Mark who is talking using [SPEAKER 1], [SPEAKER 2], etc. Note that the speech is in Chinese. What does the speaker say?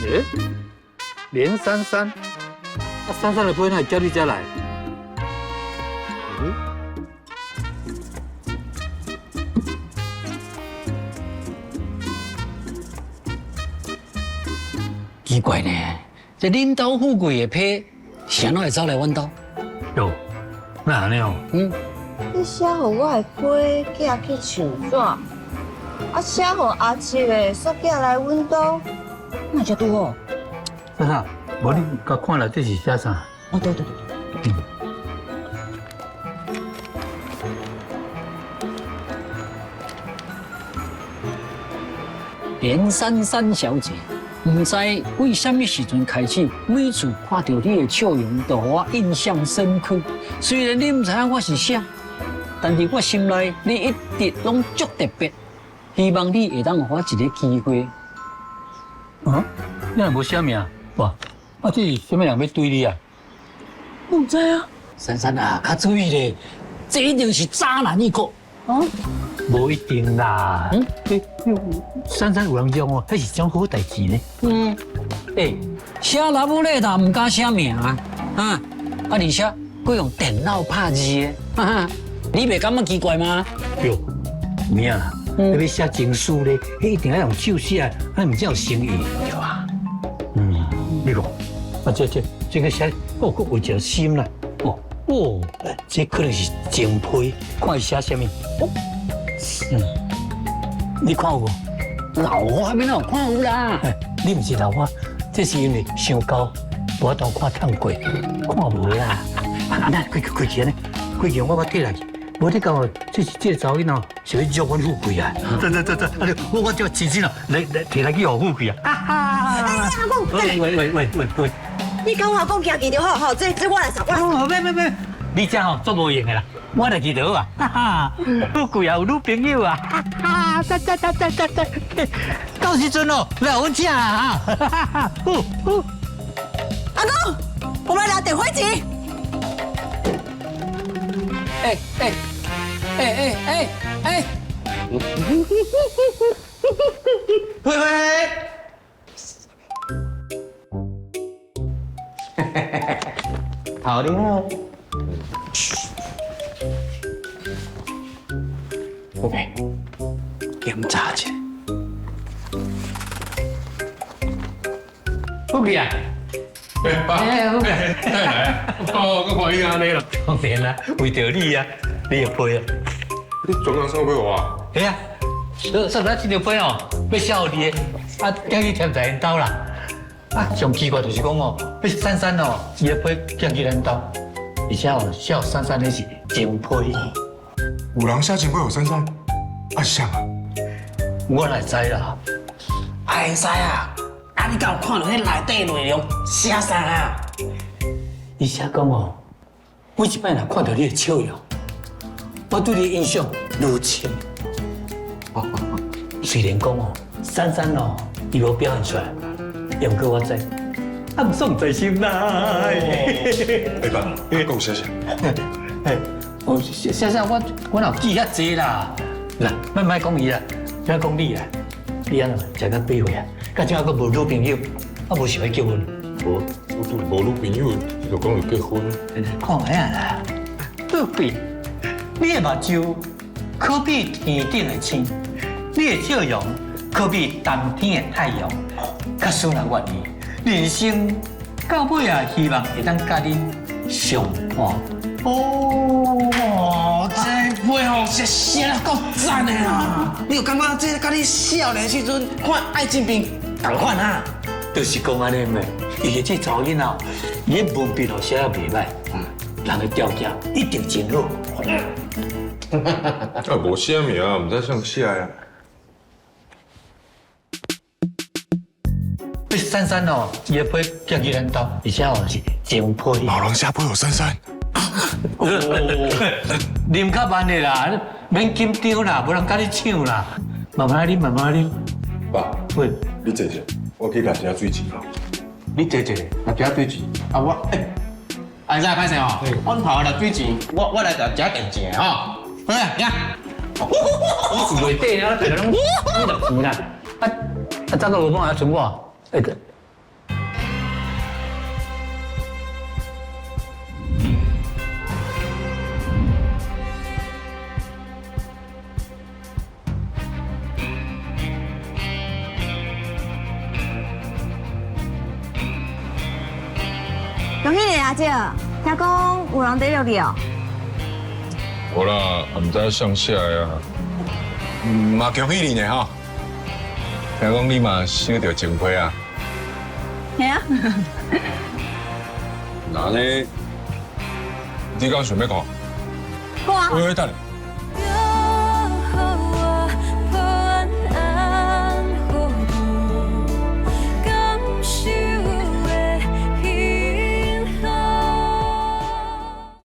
[SPEAKER 1] 诶，连珊珊，珊珊的朋友叫你家来。
[SPEAKER 2] 奇怪呢，这恁兜富贵的批，谁哪会走来阮兜？
[SPEAKER 1] 哟，那安尼哦？
[SPEAKER 3] 你写互我的批寄去唱线，写互阿七的煞寄来阮兜，那就拄好。
[SPEAKER 1] 珊珊，无你甲看了这是写啥？
[SPEAKER 3] 哦，对。
[SPEAKER 2] 连珊珊小姐，唔知为什么时阵开始，每次看到你的笑容，就互我印象深刻。虽然你唔知影我是谁，但是我心内你一直拢足特别。希望你会当互我一个机会。
[SPEAKER 1] 啊？你若无写名？哇，这是什么人要对你啊？
[SPEAKER 3] 唔知啊。
[SPEAKER 2] 珊珊啊，较注意咧，这一定是渣男一个。啊？
[SPEAKER 1] 无一定啦。珊珊有人用哦，迄是桩好代志呢。
[SPEAKER 2] 写老母咧，但唔敢写名啊，而且佫用电脑拍字的，你袂感觉奇怪吗？
[SPEAKER 1] 哟，名啦，你要写情书咧，迄一定要用手写，那毋才有诚意，对吧？你看，这个写，佫为着心啦，这可能是情批，看伊写什么？你看有无？
[SPEAKER 2] 老花边有看有啦。
[SPEAKER 1] 你毋是老花，这是因为想高，无当看透过，看无啦。那开钱呢？开钱我摕来去。无你讲哦，这个查某囡仔是要辱阮富贵啊！对，我就真心哦，来摕来去互富贵啊！
[SPEAKER 3] 阿公，
[SPEAKER 1] 喂，
[SPEAKER 3] 你跟我阿公行去就好，这我来扫。
[SPEAKER 1] 别，你这吼做无用的啦，我来记得啊！富贵也有女朋友啊！到时阵哦，来阮请啊！
[SPEAKER 3] 阿公，我们来点灰机。
[SPEAKER 4] 喂，好的哦。
[SPEAKER 2] OK，检查一下。
[SPEAKER 1] 富贵啊！
[SPEAKER 4] 我看你安尼啦。
[SPEAKER 1] 当然啦，为着你啊，你要配啊。
[SPEAKER 4] 你总共送俾我啊？
[SPEAKER 1] 系啊，上咱这条杯哦，要孝你的，叫你添在因兜啦。上奇怪就是讲哦，要珊珊哦，伊的杯叫去咱兜，而且哦，孝珊珊的是情批。
[SPEAKER 4] 有人写情批有珊珊，像啊？
[SPEAKER 1] 我来知啦。
[SPEAKER 2] 会使啊，你敢有看到迄内底内容写啥啊？
[SPEAKER 1] 伊写讲哦，每一摆若看到你的笑容，我对你的印象如深。虽然讲哦，珊珊哦，伊无表现出来，也毋过我知，暗爽在心内。
[SPEAKER 4] 会吧？够写写。
[SPEAKER 1] 写我哪记遐济啦？啦，莫讲伊啦，只讲你啦。你安怎食到八岁啊？到今仔佫无女朋友，无想要结婚。
[SPEAKER 4] 无女朋友，就讲要结婚。
[SPEAKER 1] 看下啦，宝贝，你的目睭可比天顶的星，你的笑容可比冬天的太阳。假使若愿意，人生到尾啊，希望会当甲你相伴。
[SPEAKER 2] 这背后是写得够赞的啦！你有感觉这甲你少年时阵看爱情片同款啊？
[SPEAKER 1] 就是讲安尼嘛，伊个这查某囡仔，伊的文笔哦写得袂歹，人的条件一定真好。
[SPEAKER 4] 无写名啊，唔知像写啊。
[SPEAKER 1] 珊珊哦，伊的批叫去咱兜，而且哦是情批。
[SPEAKER 4] 老人写批有珊珊。
[SPEAKER 1] 啉较慢的啦，免紧张啦，无人甲你抢啦。慢慢啉，慢慢啉。
[SPEAKER 4] 爸，
[SPEAKER 1] 喂，
[SPEAKER 4] 你坐下，我去拿一下水钱吼。
[SPEAKER 1] 你坐坐，
[SPEAKER 5] 拿一水钱啊！我安怎歹势吼？阮头拿水钱，我来拿一电钱吼。来，呀！
[SPEAKER 1] 我是袂底啊，大家拢你就钱啦。怎个有办法存我？
[SPEAKER 3] 恭喜你阿姐，听讲有人得着你哦。
[SPEAKER 6] 无啦，也毋知上啥呀。
[SPEAKER 4] 嘛恭喜你呢哈！
[SPEAKER 6] 听讲你嘛收到情批啊？
[SPEAKER 3] 系啊。
[SPEAKER 6] 那呢？你敢想要看？
[SPEAKER 3] 好啊。
[SPEAKER 6] 喂，等下。